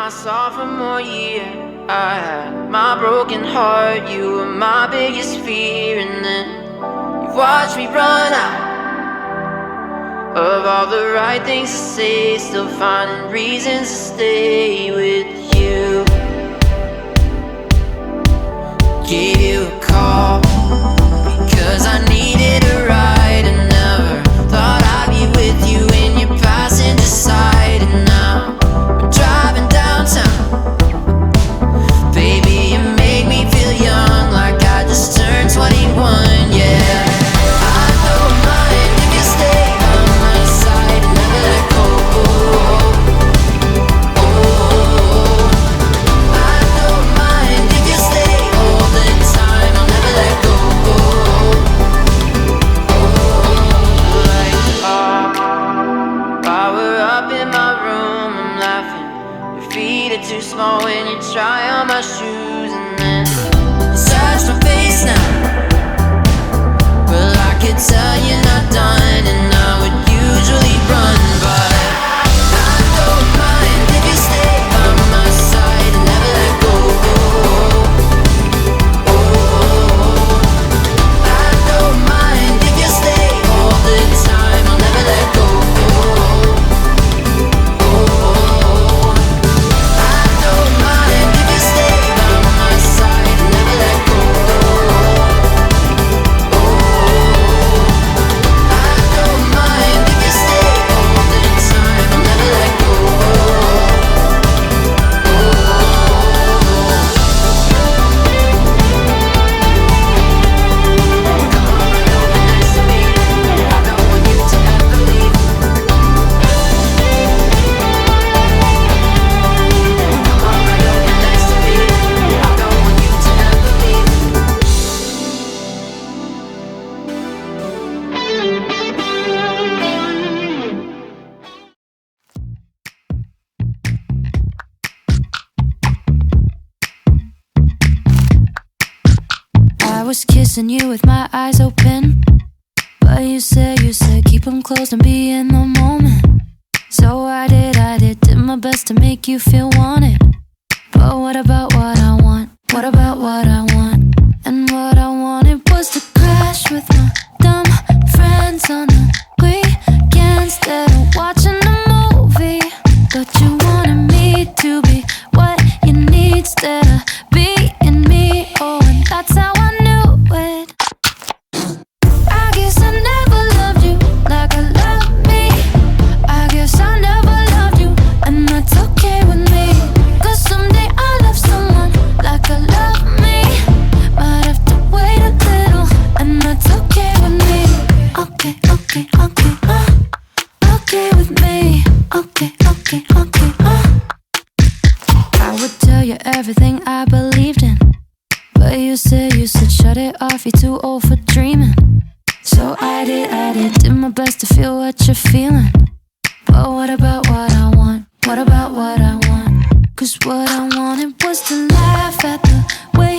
my sophomore year, I had my broken heart. You were my biggest fear, and then you watched me run out of all the right things to say, still finding reasons to stay with you. Gave you a call because I needed a ride, and never thought I'd be with you in your passenger side. And now we're driving downtown. Baby, you make me feel young, like I just turned 21, yeah. I don't mind if you stay by my side and never let go. I don't mind if you stay all the time, I'll never let go. While we're up in my room, I'm laughing. Your feet are too small when you try on my shoes, and then search my face now. Well, I could tell you're not done, and I would usually run, but I don't mind if you stay by my side and never let go. I don't mind if you stay all the time, I'll never let go. I don't mind if you stay by my side and never let go. I don't mind if you stay all the time, I'll never let go. Next to me, I don't want you to ever leave. Come on, right over next to me, I don't want you to ever leave. I was kissing you with my eyes open, but you said keep them closed and be in the moment. So I did my best to make you feel wanted. But what about what I want? What about what I want? And what I wanted was to crash with my dumb friends on the weekend instead of watching a movie. But you wanted me to be what you need instead of being me. Oh, and that's how I knew it. I guess I never loved you like I love me. I guess I never loved you, and that's okay with me. 'Cause someday I'll love someone like I love me. Might have to wait a little, and that's okay with me. Okay, okay, okay, okay with me. Okay, okay, okay, I would tell you everything I believed in, but you said shut it off, you're too old for dreaming. So I did my best to feel what you're feeling. But what about what I want? What about what I want? 'Cause what I wanted was to laugh at the way